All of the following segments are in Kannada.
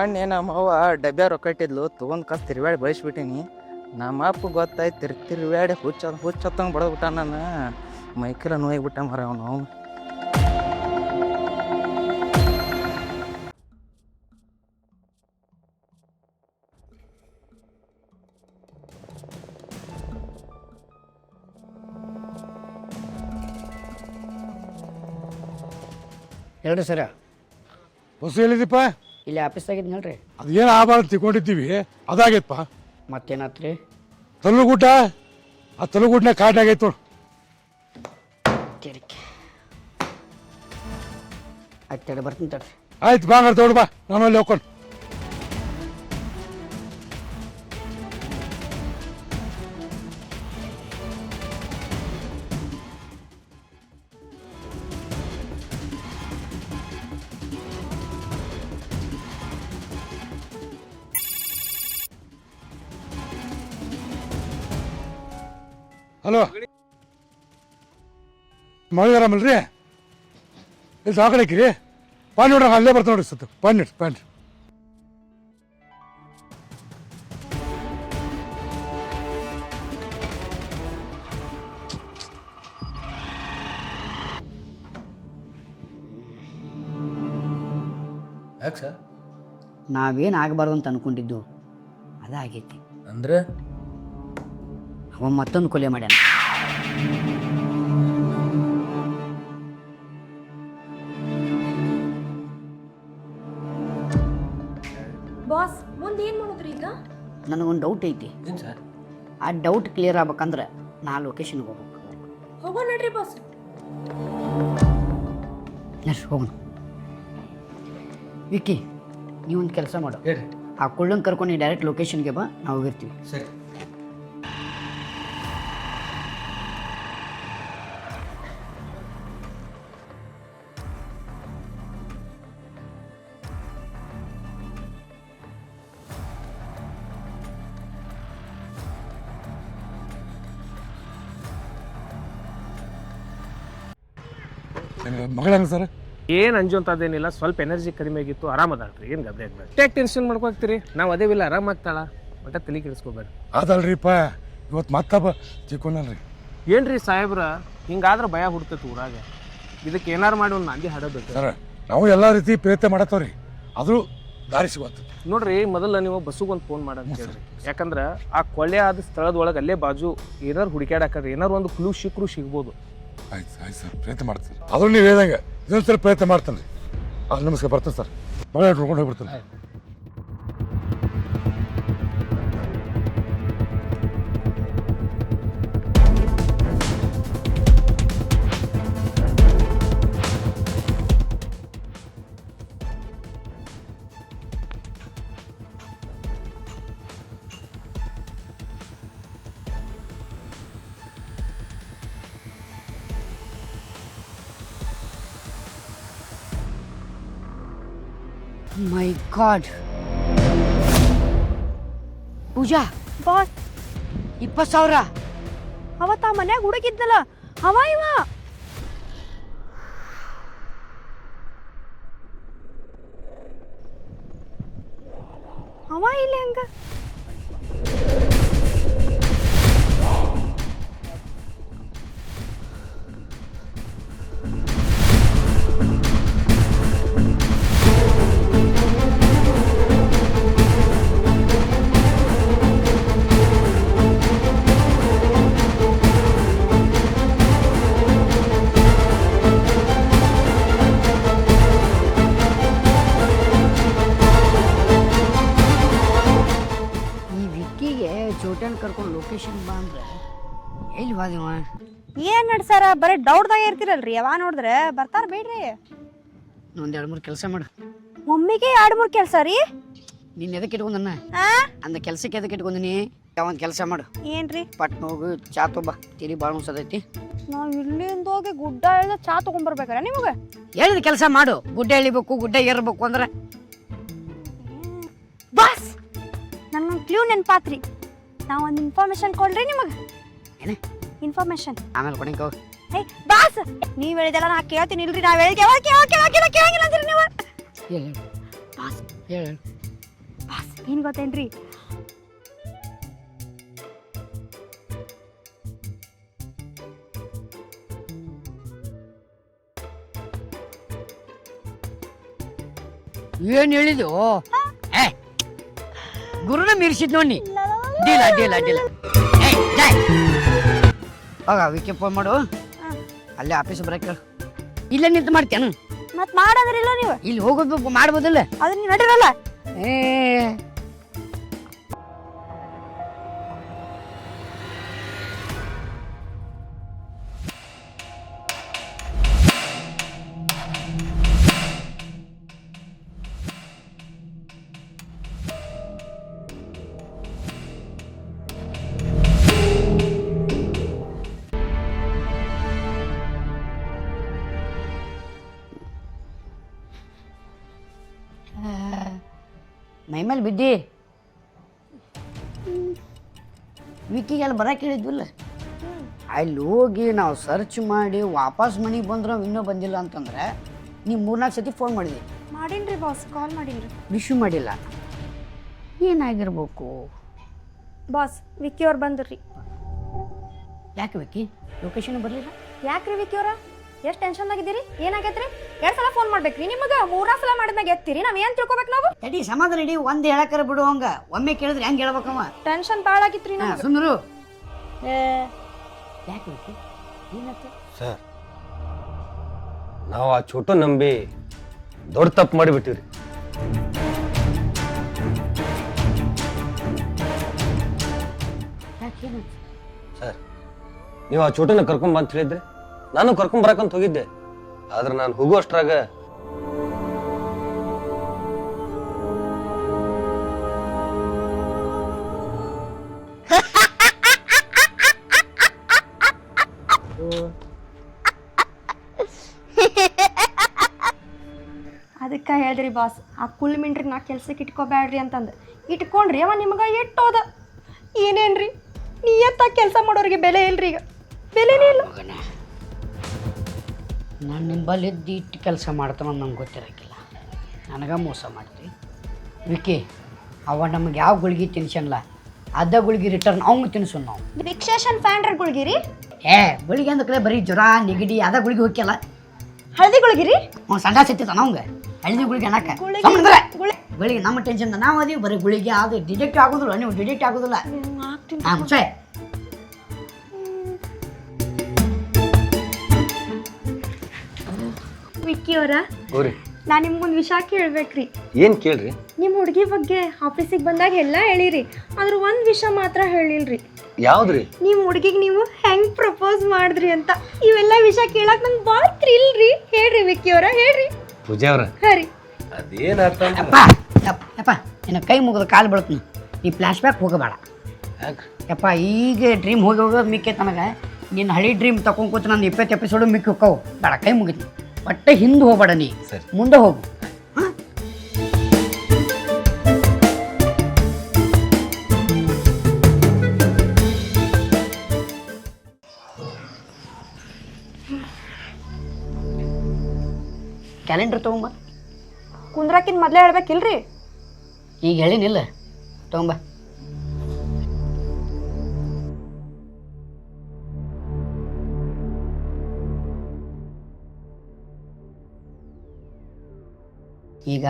ಮೊನ್ನೆ ನಮ್ಮ ಅವ್ವ ಡಬ್ಬ್ಯಾ ರೊಕ್ಕ ಇಟ್ಟಿದ್ಲು ತೊಗೊಂಡ್ ಕಸ್ ತಿರ್ವ್ಯಾಡಿ ಬಳಸ್ಬಿಟ್ಟಿನಿ. ನಮ್ಮ ಅಪ್ಪ ಗೊತ್ತಾಯ್ತು ತಿರ್ವ್ಯಾಡಿ ಹುಚ್ಚತ್ತಂಗೆ ಬಡದ್ಬಿಟ್ಟ. ನಾನು ಮೈಕೆಲ್ಲ ನೋಯ್ಬಿಟ್ಟ ಮರ ಅವನು. ಹೇಳ್ರಿ ಸರ. ಹೊಸ ಹೇಳಿದಪ್ಪ ಇಲ್ಲಿ ಆಫೀಸ್ದಾಗಿದ್ದು ಹೇಳ್ರಿ. ಅದೇನು ಆಗಬಾರ್ದು ತಿಳ್ಕೊಂಡಿದ್ದೀವಿ, ಅದಾಗೈತಪ್ಪ. ಮತ್ತೇನಾತ್ರಿ? ತಲುಗುಡ್ಡ, ಆ ತಲುಗುಡ್ಡನ ಕಾಟ ಆಗೈತು. ಆಯ್ತು ಬರ್ತೀನಿ ತಡ್ರಿ. ಆಯ್ತು ಬಾ ಹಂಗಾರೆ ತಗೊಡು ಬಾ, ನಾನು ಅಲ್ಲಿ ಹೋಗ್ಕೊಂಡು. ಹಲೋ, ಮಳೆ ಆರಾಮಲ್ರಿ? ಇಲ್ಲಿ ಸಾಕಡಕ್ಕಿರಿ ಪಾನ್ ನೋಡ್ರಿ, ಅಲ್ಲೇ ಬರ್ತಾ ನೋಡಿ ಸತ್ತು ಪಾನ್ ಪಾನ್. ಯಾಕೆ ಸರ್? ನಾವೇನು ಆಗಬಾರ್ದು ಅಂತ ಅನ್ಕೊಂಡಿದ್ದು ಅದಾಗೈತಿ. ಅಂದ್ರೆ ಅವ ಮತ್ತೊಂದು ಕೊಲೆ ಮಾಡ್ಯಾನ. ಬಾಸ್ ಮುಂದೆ ಏನು ಮಾಡೋದ್ರಿ ಈಗ? ನನಗೊಂದು ಡೌಟ್ ಐತಿ. ಏನು ಸರ್? ಆ ಡೌಟ್ ಕ್ಲಿಯರ್ ಆಗ್ಬೇಕಂದ್ರೆ ನಾ ಲೊಕೇಶನ್ಗೆ ಹೋಗ್ಬೇಕು. ಹೋಗೋಣ ನಡ್ರಿ ಬಾಸ್. ನಡ್ರಿ ಹೋಗೋಣ. ವಿಕ್ಕಿ, ನೀವೊಂದು ಕೆಲಸ ಮಾಡು. ಹೇಳಿ. ಆ ಕುಳ್ಳಂಗೆ ಕರ್ಕೊಂಡು ಡೈರೆಕ್ಟ್ ಲೊಕೇಶನ್ಗೆ ಬಾ, ನಾವು ಹೋಗಿರ್ತೀವಿ. ಸರಿ. ಮಗಳ ಹೆಂಗ ಸರ್? ಏನು ಅಂಜು ಅಂತದೇನಿಲ್ಲ, ಸ್ವಲ್ಪ ಎನರ್ಜಿ ಕಡಿಮೆ ಆಗಿತ್ತು, ಆರಾಮದಾಳ್ರಿ, ಏನು ಗಾಬರಿ ಆಗ್ಬೇಡ. ಟೇಕ್ ಟೆನ್ಷನ್ ಮಾಡ್ಕೋಗ್ತೀರಿ, ನಾವು ಅದೇ ಇಲ್ಲ ಆರಾಮಾಗ್ತಾಳ, ಒಟ್ಟ ತಲೆ ಕೆಡಿಸ್ಕೋಬೇಡ್ರಿ. ಅದಲ್ರಿಪ್ಪ, ಇವತ್ತು ಮತ್ತಪ್ಪ ಚಿಕ್ಕೋನಲ್ರಿ. ಏನ್ರಿ ಸಾಹೇಬ್ರ, ಹಿಂಗಾದ್ರೆ ಭಯ ಹುಡ್ತೈತಿ ಊರಾಗ. ಇದಕ್ಕೆ ಏನಾರು ಮಾಡಿ ಒಂದು ನಾಂದಿ ಹಾಡಬೇಕು ಸರ್. ನಾವು ಎಲ್ಲ ರೀತಿ ಪ್ರಯತ್ನ ಮಾಡತ್ತವ್ರಿ, ಆದರೂ ದಾರಿ ಸಿಗೋತ್ತು ನೋಡ್ರಿ. ಮೊದಲ ನೀವು ಬಸ್ಸಿಗೊಂದು ಫೋನ್ ಮಾಡಂತ ಹೇಳ್ರಿ, ಯಾಕಂದ್ರೆ ಆ ಕೊಳೆ ಆದ ಸ್ಥಳದೊಳಗೆ ಅಲ್ಲೇ ಬಾಜು ಏನಾರು ಹುಡುಕ್ಯಾಡಕ್ರಿ, ಏನಾರು ಒಂದು ಕ್ಲೂ ಸಿಗ್ಬೋದು. ಆಯ್ತು ಆಯ್ತು ಸರ್, ಪ್ರಯತ್ನ ಮಾಡ್ತೀನಿ. ಆದ್ರೂ ನೀವು ಹೇಳ್ದಂಗೆ ಇದೊಂದು ಸಲ ಪ್ರಯತ್ನ ಮಾಡ್ತಾನೆ ರೀ. ನಮಸ್ಕಾರ, ಬರ್ತೀನಿ ಸರ್. ಮಳೆ ನೋಡ್ಕೊಂಡು ಹೋಗ್ಬಿಡ್ತಾನೆ. ಮೈ ಗಾಡ್ ಪೂಜಾ, ಬಾಸ್ 20,000. ಅವತ್ತ ಮನ್ಯಾಗ ಹುಡುಗಿದ್ನಲ್ಲ ಅವ ಇವ. ಅವ ಇಲ್ಲಿ ಹಂಗ ಚೋಟನ್ ಕರ್ಕೊಂಡು ಲೊಕೇಶನ್ ಬಾ ಅಂದ್ರೆ ಎಲ್ಲಿ ಬಾದಿವ? ಏನ್ ನಡ್ಸಾರ, ಬರೀ ಡೌಟ್ದಾಗ ಇರ್ತಿರಲ್ರಿ. ಯಾವ ನೋಡಿದ್ರೆ ಬರ್ತಾರ ಬೇಡ್ರಿ. ಒಂದ್ 2-3 ಕೆಲಸ ಮಾಡು. ಮಮ್ಮಿಗೆ 2-3 ಕೆಲಸ ರೀ. ನೀನ್ ಎದಕ್ಕೆ ಇಟ್ಕೊಂಡನ್ನ? ಅಂದ ಕೆಲ್ಸಕ್ಕೆ ಎದಕ್ಕೆ ಇಟ್ಕೊಂದಿನಿ? ಒಂದ್ ಕೆಲಸ ಮಾಡು. ಏನ್ರಿ? ಪಟ್ನ ಹೋಗು, ಚಾ ತೊಬ್ಬ, ತಿರಿ ಬಾಳ ಮುಸದೈತಿ. ನಾವ್ ಇಲ್ಲಿಂದ ಹೋಗಿ ಗುಡ್ಡ ಇಳಿದ ಚಾ ತಗೊಂಡ್ಬರ್ಬೇಕಾರ ನಿಮಗ? ಹೇಳಿದ ಕೆಲಸ ಮಾಡು. ಗುಡ್ಡ ಇಳಿಬೇಕು, ಗುಡ್ಡ ಏರ್ಬೇಕು ಅಂದ್ರೆ. ಬಾಸ್, ನನ್ಗೊಂದು ಕ್ಲೂ ನೆನ್ಪಾತ್ರಿ. ನಾವ್ ಒಂದು ಇನ್ಫಾರ್ಮೇಶನ್ ಕೊಡ್ರಿ ನಿಮಗೆ. ಏನೇ ಇನ್ಫಾರ್ಮೇಶನ್? ಆಮೇಲೆ ಕೊಡಿಂಕೋ. ಏಯ್ ಬಾಸ್, ನೀವ್ ಹೇಳಿದೆಲ್ಲ ನಾ ಕೇಳ್ತೀನಿ ಇಲ್ರಿ. ನಾವ್ ಹೇಳಿದ ಕೇಳಂಗಿಲ್ಲ ಅಂತೀರಿ ನೀವು. ಹೇಳು ಬಾಸ್, ಹೇಳು. ಏನು ಗೊತ್ತೇನ್ರಿ, ಏನು ಹೇಳಿದು ಏ ಗುರುನ ಮೀರಿಸಿದ್ ನೋಡಿ ಡೀಲ ಡೀಲ ಡೀಲ ಹೋಗ ವಿಕೆ ಫೋನ್ ಮಾಡು, ಅಲ್ಲೇ ಆಫೀಸ್ ಬರಕ್ಕೆ ಹೇಳು. ಇಲ್ಲೇ ನಿಂತು ಮಾಡ್ತೇನು? ಮತ್ತೆ ಮಾಡಂದ್ರಿಲ್ಲ ನೀವು, ಇಲ್ಲಿ ಹೋಗೋದು ಮಾಡ್ಬೋದಿಲ್ಲ. ಅದನ್ನ ನೀವು ನಡೀರಲ್ಲ. ಏ ಮೈ ಮೇಲೆ ಬಿದ್ದಿ ವಿಕಿಗೆಲ್ಲ ಬರಕ್ಕೆ ಹೇಳಿದ್ವಿಲ್ಲ, ಅಲ್ಲಿ ಹೋಗಿ ನಾವು ಸರ್ಚ್ ಮಾಡಿ ವಾಪಸ್ ಮನೆಗೆ ಬಂದ್ರೆ ಇನ್ನೂ ಬಂದಿಲ್ಲ ಅಂತಂದ್ರೆ ನೀವು 3-4 ಸತಿ ಫೋನ್ ಮಾಡಿದ್ವಿ, ಮಾಡೀನ್ರಿ ಬಾಸ್, ಕಾಲ್ ಮಾಡೀನ್ರಿ. ರಿಶ್ಯೂ ಮಾಡಿಲ್ಲ. ಏನಾಗಿರ್ಬೇಕು? ಬಾಸ್ ವಿಕ್ಕಿ ಅವ್ರು ಬಂದ್ರಿ. ಯಾಕೆ ವಿಕ್ಕಿ ಲೊಕೇಶನ್ ಬರಲಿಲ್ಲ? ಯಾಕ್ರಿ ವಿಕ್ಕಿ ಅವ್ರ ಎಷ್ಟು ಟೆನ್ಷನ್ದಾಗಿದ್ದೀರಿ? ಏನಾಗೈತ್ರಿ? 2 ಸಲ ಫೋನ್ ಮಾಡ್ಬೇಕ್ರಿ ನಿಮಗೆ? 3 ಸಲ ಮಾಡಿದ್ಮ್ಯಾಗ ಎತ್ತೀರಿ, ನಾವ್ ಏನ್ ತಿಳ್ಕೊಬೇಕು ನಾವು? ತಡಿ ಸಮಾಧಾನ ಇಡಿ, ಒಂದು ಹೇಳಕ್ಕಾರ ಬಿಡು. ಹಂಗ ಒಮ್ಮೆ ಕೇಳಿದ್ರೆ ಹೆಂಗೆ ಹೇಳ್ಬೇಕಮ್ಮ? ಟೆನ್ಷನ್ ಭಾಳ ಆಗಿತ್ರಿ ನಮ್ಗೆ. ಸುಂದರು ಯಾಕೆ ವಿಕ್ಕಿ ಏನಾಯ್ತು? ಸರ್, ನಾವು ಆ ಚೋಟು ನಂಬಿ ದೊಡ್ಡ ತಪ್ಪು ಮಾಡಿಬಿಟ್ಟಿವ್ರಿ. ಯಾಕೇನಾಯ್ತು? ಸರ್, ನೀವು ಆ ಚೋಟನ ಕರ್ಕೊಂಡ್ ಬಂತ ಹೇಳಿದ್ರೆ ನಾನು ಕರ್ಕೊಂಡ್ ಬರಕಂತ ಹೋಗಿದ್ದೆ. ಆದ್ರೆ ನಾನು ಹೋಗುವಷ್ಟ್ರಾಗ ಅದಕ್ಕೆ ಹೇಳಿದ್ರಿ ಬಾಸ್, ಆ ಕುಲ್ ಮಿಂಡ್ರಿ ನಾ ಕೆಲ್ಸಕ್ಕೆ ಇಟ್ಕೋಬೇಡ್ರಿ ಅಂತಂದು. ಇಟ್ಕೊಂಡ್ರಿ ಅವ ನಿಮ್ಗೆ ಎಟ್ಟೋದ ಏನೇನ್ರಿ? ನೀಯತ್ತ ಕೆಲಸ ಮಾಡೋರಿಗೆ ಬೆಲೆ ಇಲ್ರಿ, ಈಗ ಬೆಲೆನೇ ಇಲ್ಲ. ನಾನು ನಿಮ್ಮ ಬಲ್ಲಿ ಇದ್ದು ಇಟ್ಟು ಕೆಲಸ ಮಾಡ್ತಾನೋ ನಂಗೆ ಗೊತ್ತಿರೋಕ್ಕಿಲ್ಲ, ನನಗೆ ಮೋಸ ಮಾಡ್ತಿ ವಿಕ್ಕಿ. ಅವ ನಮಗೆ ಯಾವ ಗುಳಿಗೆ ತಿನ್ಸಲ್ಲ, ಅದ ಗುಳಿಗೆ ರಿಟರ್ನ್ ಅವ್ನು ತಿನ್ಸು ನಾವು. ವಿಕ್ಷೇಷನ್ ಫ್ಯಾಂಡ್ರ ಗುಳ್ಗಿರಿ, ಏ ಗುಳಿಗೆ ಅಂದ ಕಡೆ ಬರೀ ಜ್ವರ ನೆಗಡಿ ಅದ ಗುಳಿಗೆ ಹೋಗ್ಯಲ್ಲ. ಹಳದಿ ಗುಳ್ಗಿರಿ, ಅವ್ನು ಸಂಡ ಸಿಗ್ತಾನ ಅವಂಗೆ ಹಳದಿ ಗುಳಿಗೆ ಅನ್ನಕ ಗುಳಿಗೆ ನಮ್ಮ ಟೆನ್ಷನ್ ನಾವು ಅದೀವಿ. ಬರೀ ಗುಳಿಗೆ ಅದು ಡಿಟೆಕ್ಟ್ ಆಗೋದಿಲ್ಲ, ನೀವು ಡಿಟೆಕ್ಟ್ ಆಗೋದಿಲ್ಲ. ಹಾಂ ಮುಚ್ಚೆ. ವಿಕ್ಕಿ ಅವರ, ಹೋರಿ. ನಾನು ನಿಮ್ಗೊಂದು ವಿಷಯ ಕೇಳ್ಬೇಕ್ರಿ. ಏನ್ ಕೇಳ್ರಿ? ನಿಮ್ಮ ಹುಡುಗಿ ಬಗ್ಗೆ ಆಫೀಸಿಗೆ ಬಂದಾಗ ಎಲ್ಲ ಹೇಳಿರಿ, ಆದ್ರೆ ಒಂದು ವಿಷಯ ಮಾತ್ರ ಹೇಳಿಲ್ರಿ. ಯಾವ್ದ್ರಿ? ನಿಮ್ಮ ಹುಡುಗಿಗೆ ನೀವು ಹೆಂಗ್ ಪ್ರಪೋಸ್ ಮಾಡಿದ್ರಿ ಅಂತ. ಇವೆಲ್ಲ ವಿಷಯ ಕೇಳಕ್ ನಂಗೆ ಭಾಳ ಥ್ರಿಲ್ ರೀ. ಹೇಳ್ರಿ ವಿಕ್ಕಿ ಅವರ, ಹೇಳ್ರಿ. ಪೂಜಾ ಅವ್ರ, ಹಾಂ ರೀ. ಅದೇನಾಗ್ತ ಯಪ್ಪ ನಿನ್ನ ಕೈ ಮುಗಿದು ಕಾಲು ಬೀಳ್ತೀನಿ, ಈ ಫ್ಲ್ಯಾಶ್ ಬ್ಯಾಕ್ ಹೋಗಬೇಡ. ಯಾಕ್ರಿ? ಯಪ್ಪ ಈಗ ಡ್ರೀಮ್ ಹೋಗಿ ಹೋಗೋದು ಮಿಕ್ಕೈತೆ ನನಗೆ. ನಿನ್ನ ಹಳಿ ಡ್ರೀಮ್ ತಗೊಂಡ್ ಕೂತು ನಾನು 20 ಎಪಿಸೋಡು ಮಿಕ್ಕಿ ಹೋಕ್ಕವು ಬೇಡ, ಕೈ ಮುಗಿತೀನಿ. ಒಟ್ಟೆ ಹಿಂದೆ ಹೋಗ್ಬೇಡ, ನೀ ಮುಂದೆ ಹೋಗು. ಕ್ಯಾಲೆಂಡರ್ ತೊಗೊಂಬ. ಕುಂದ್ರಾಕಿನ್ ಮೊದಲೇ ಹೇಳ್ಬೇಕಿಲ್ರಿ? ಈಗ ಹೇಳಿನಿಲ್ಲ, ತೊಗೊಂಬ. ಈಗ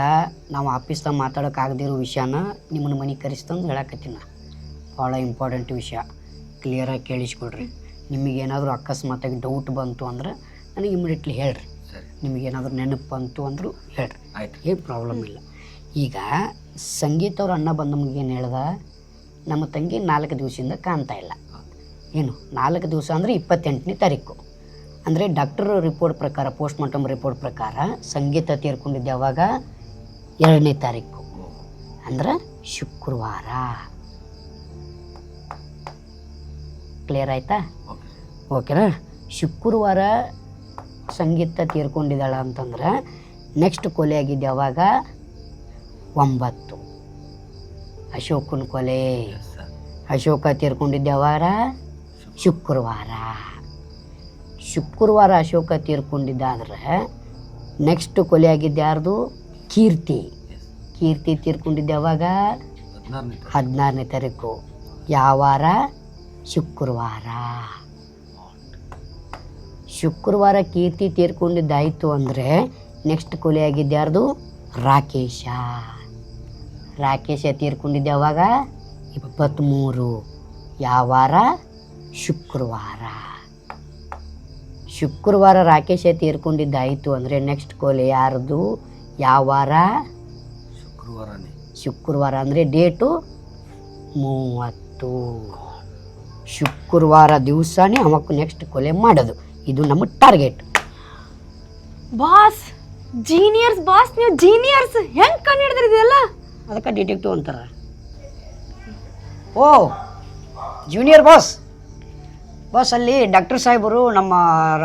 ನಾವು ಆಫೀಸ್ದಾಗ ಮಾತಾಡೋಕ್ಕಾಗದಿರೋ ವಿಷಯನ ನಿಮ್ಮನ್ನ ಮನೆಗೆ ಕರೆಸ್ತಂದು ಹೇಳಕತ್ತೀನಿ. ಭಾಳ ಇಂಪಾರ್ಟೆಂಟ್ ವಿಷಯ, ಕ್ಲಿಯರಾಗಿ ಕೇಳಿಸ್ಕೊಡ್ರಿ. ನಿಮಗೇನಾದರೂ ಅಕಸ್ಮಾತಾಗಿ ಡೌಟ್ ಬಂತು ಅಂದ್ರೆ ನನಗೆ ಇಮಿಡಿಯೇಟ್ಲಿ ಹೇಳ್ರಿ. ನಿಮಗೇನಾದರೂ ನೆನಪು ಬಂತು ಅಂದರೂ ಹೇಳ್ರಿ, ಆಯ್ತು, ಏನು ಪ್ರಾಬ್ಲಮ್ ಇಲ್ಲ. ಈಗ ಸಂಗೀತ ಅವ್ರ ಅಣ್ಣ ಬಂದು ನಮಗೇನು ಹೇಳ್ದ, ನಮ್ಮ ತಂಗಿ 4 ದಿವಸದಿಂದ ಕಾಣ್ತಾ ಇಲ್ಲ. ಏನು 4 ದಿವಸ ಅಂದರೆ 28ನೇ ತಾರೀಕು. ಅಂದರೆ ಡಾಕ್ಟರ್ ರಿಪೋರ್ಟ್ ಪ್ರಕಾರ, ಪೋಸ್ಟ್ ಮಾರ್ಟಮ್ ರಿಪೋರ್ಟ್ ಪ್ರಕಾರ ಸಂಗೀತ ತೀರ್ಕೊಂಡಿದ್ದೆ ಯಾವಾಗ? 2ನೇ ತಾರೀಕು, ಅಂದ್ರೆ ಶುಕ್ರವಾರ. ಕ್ಲಿಯರ್ ಆಯ್ತಾ? ಓಕೆನಾ? ಶುಕ್ರವಾರ ಸಂಗೀತ ತೀರ್ಕೊಂಡಿದ್ದಾಳ ಅಂತಂದ್ರೆ ನೆಕ್ಸ್ಟ್ ಕೊಲೆ ಆಗಿದ್ದು ಯಾವಾಗ? 9. ಅಶೋಕನ ಕೊಲೆ. ಅಶೋಕ ತೀರ್ಕೊಂಡಿದ್ದ ಯಾವಾಗ? ಶುಕ್ರವಾರ. ಶುಕ್ರವಾರ ಅಶೋಕ ತೀರ್ಕೊಂಡಿದ್ದಾದ್ರೆ ನೆಕ್ಸ್ಟ್ ಕೊಲೆ ಆಗಿದ್ದು ಯಾರ್ದು? ಕೀರ್ತಿ. ಕೀರ್ತಿ ತೀರ್ಕೊಂಡಿದ್ದ ಯಾವಾಗ? 16ನೇ ತಾರೀಕು ಯಾವ ವಾರ? ಶುಕ್ರವಾರ. ಶುಕ್ರವಾರ ಕೀರ್ತಿ ತೀರ್ಕೊಂಡಿದ್ದಾಯಿತು ಅಂದರೆ ನೆಕ್ಸ್ಟ್ ಕೊಲೆ ಆಗಿದ್ದು ಯಾರ್ದು? ರಾಕೇಶ. ರಾಕೇಶ ತೀರ್ಕೊಂಡಿದ್ದೆ ಯಾವಾಗ? 23. ಯಾವ ವಾರ? ಶುಕ್ರವಾರ. ಶುಕ್ರವಾರ ರಾಕೇಶ ತೀರ್ಕೊಂಡಿದ್ದಾಯಿತು ಅಂದರೆ ನೆಕ್ಸ್ಟ್ ಕೊಲೆ ಯಾರ್ದು? ಯಾವ ವಾರ? ಶುಕ್ರವಾರ ಅಂದರೆ ಡೇಟು 30. ಶುಕ್ರವಾರ ದಿವಸನೇ ಅವಕ್ಕೆ ನೆಕ್ಸ್ಟ್ ಕೊಲೆ ಮಾಡೋದು. ಇದು ನಮ್ಮ ಟಾರ್ಗೆಟ್. ಬಾಸ್ ಜೀನಿಯರ್ಸ್ ಬಾಸ್, ನೀವು ಜೀನಿಯರ್ಸ್ ಹೆಂಗ್ ಕಂಡು ಹಿಡಿದ್ರಿ ಇದೆಲ್ಲ? ಅದಕ್ಕೆ ಡಿಟೆಕ್ಟಿವ್ ಅಂತಾರೆ. ಓ ಜೂನಿಯರ್ ಬಾಸ್. ಬಾಸ್ ಅಲ್ಲಿ ಡಾಕ್ಟರ್ ಸಾಹೇಬರು ನಮ್ಮ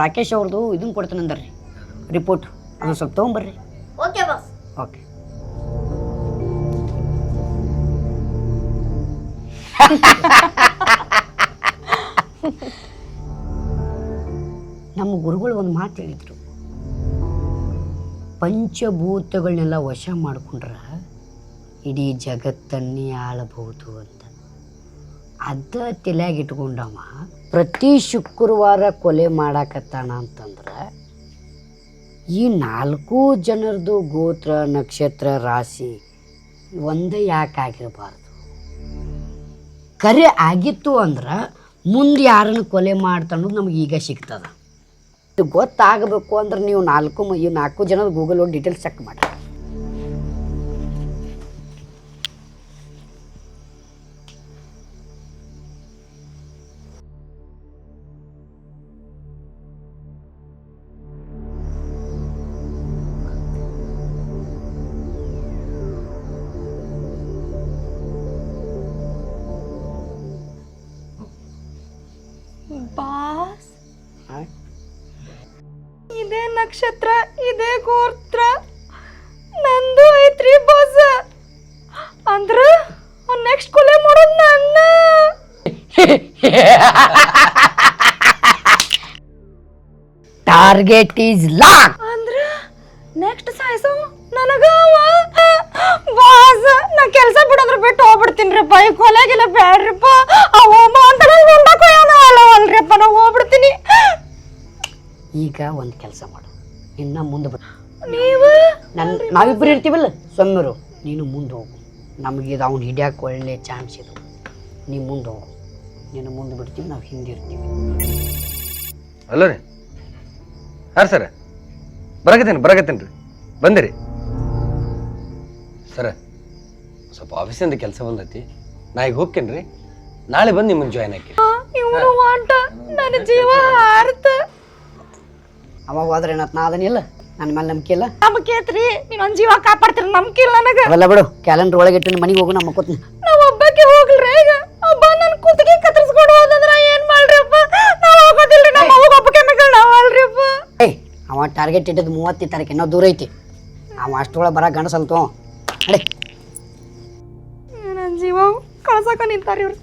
ರಾಕೇಶ್ ಅವ್ರದ್ದು ಇದನ್ನು ಕೊಡ್ತಾನೆ ಅಂದಾರ್ರಿ, ರಿಪೋರ್ಟ್. ಅದು ಸ್ವಲ್ಪ ತೊಗೊಂಬರ್ರಿ. Okay boss. ಓಕೆ. ನಮ್ಮ ಗುರುಗಳು ಒಂದು ಮಾತು ಹೇಳಿದರು, ಪಂಚಭೂತಗಳನ್ನೆಲ್ಲ ವಶ ಮಾಡಿಕೊಂಡ್ರೆ ಇಡೀ ಜಗತ್ತನ್ನೇ ಆಳಬಹುದು ಅಂತ. ಅದ ತಲೆಯಾಗಿ ಇಟ್ಕೊಂಡವ ಪ್ರತಿ ಶುಕ್ರವಾರ ಕೊಲೆ ಮಾಡಾಕತ್ತಾನ ಅಂತಂದ್ರೆ ಈ 4 ಜನರದು ಗೋತ್ರ, ನಕ್ಷತ್ರ, ರಾಶಿ ಒಂದೇ ಯಾಕೆ ಆಗಿರಬಾರ್ದು? ಕರೆ ಆಗಿತ್ತು ಅಂದ್ರೆ ಮುಂದೆ ಯಾರನ್ನು ಕೊಲೆ ಮಾಡ್ತಾನೋದು ನಮ್ಗೆ ಈಗ ಸಿಗ್ತದ. ಇದು ಗೊತ್ತಾಗಬೇಕು ಅಂದ್ರೆ ನೀವು 4 ಜನದ ಗೂಗಲ್ ಹೋಗಿ ಡೀಟೇಲ್ಸ್ ಚೆಕ್ ಮಾಡಿ. ಬಾಸ್ ಇದೇ ನಕ್ಷತ್ರ, ಇದೇ ಗೋತ್ರ ನಂದು ಐತ್ರಿ ಬಾಸ್. ಅಂದ್ರ ನೆಕ್ಸ್ಟ್ ಕೊಲೆ ಮಾಡೋದು ನನ್ನ. Target is lock. ಅಂದ್ರ ನೆಕ್ಸ್ಟ್ ಸಾಯ್ಸೋ ನನಗ ಬಾಸ್. ನಾ ಕೆಲಸ ಬಿಡೋದ್ರ ಬಿಟ್ಟು ಹೋಗ್ಬಿಡ್ತೀನಿರಪ್ಪ. ಈ ಕೊಲೆಗೆಲ್ಲ ಬ್ಯಾಡ್ರಿಪ್ಪ. ಅವ ಅಂತ ಅಲ್ರಿಪ್ಪ, ನಾ ಹೋಗ್ಬಿಡ್ತೀನಿ. ಈಗ ಒಂದು ಕೆಲಸ ಮಾಡು, ಇನ್ನು ಮುಂದೆ ಬರ್. ನೀವು ನಾವಿಬ್ಬರು ಇರ್ತೀವಲ್ಲ ಸೊಮ್ಮೆರು, ನೀನು ಮುಂದೆ ಹೋಗು. ನಮಗೆ ಇದು ಅವ್ನು ಹಿಡಿಯೋಕೆ ಒಳ್ಳೆ ಚಾನ್ಸ್ ಇದು. ನೀನು ಮುಂದೆ ಹೋಗು, ನೀನು ಮುಂದೆ ಬಿಡ್ತೀವಿ, ನಾವು ಹಿಂದೆ ಇರ್ತೀವಿ. ಅಲ್ಲ ರೀ ಹಾಂ ಸರ, ಬರಕತ್ತೇನೆ ರೀ, ಬಂದಿರಿ ಸರ. ಸ್ವಲ್ಪ ಆಫೀಸಿಂದ ಕೆಲಸ ಬಂದೈತಿ, ನಾ ಈಗ ಹೋಗ್ತೇನೆ ರೀ. ನಾಳೆ ಬಂದು ನಿಮ್ಮನ್ನು ಜಾಯ್ನ್ ಹಾಕಿ. ಇವನು ವಾಂಟ ನನ್ನ ಜೀವ ಹಾರ್ತ. ಅವಾಗ ಹೋದ್ರೆ ಏನತ್ ನಾ ಅದನ್ನಿಲ್ಲ, ನನ್ನ ಮೇಲೆ ನಂಬಿಕೆ ಇಲ್ಲ. ನಂಬಿಕೆ ಐತ್ರಿ, ನೀವು ನನ್ನ ಜೀವ ಕಾಪಾಡ್ತೀರಿ, ನಂಬಿಕೆ ಇಲ್ಲ ನನಗೆ. ಅವೆಲ್ಲ ಬಿಡು, ಕ್ಯಾಲೆಂಡರ್ ಒಳಗೆ ಇಟ್ಟು ಮನೆಗೆ ಹೋಗು, ನಮ್ಮ ಮಕ್ಕೋತೀನಿ. ನಾವು ಒಬ್ಬಕ್ಕೆ ಹೋಗ್ಲ್ರಿ. ಈಗ ಒಬ್ಬ ನನ್ನ ಕುತ್ತಿಗೆ ಕತ್ತರಿಸ್ಕೊಂಡು ಹೋದಂದ್ರ ಏನ್ ಮಾಡ್ರಿಪ್ಪ? ನಾವು ಹೋಗೋದಿಲ್ರಿ, ನಮ್ಮ ಅವ್ವ ಒಬ್ಬಕ್ಕೆ ಮಕ್ಕಳು ನಾವು ಅಲ್ರಿಪ್ಪ. ಏಯ್, ಅವ ಟಾರ್ಗೆಟ್ ಇಟ್ಟಿದ್ದು 30 ತಾರೀಕು, ಇನ್ನೂ ದೂರ ಐತಿ. ಅವ ಅಷ್ಟೊಳಗೆ ಬರ ಗಂಡಸಲ್ತು. ಅಡೆ ನನ್ನ ಜೀವ ಕಳ್ಸಕ ನಿಂತಾರಿ ಇವ್ರು.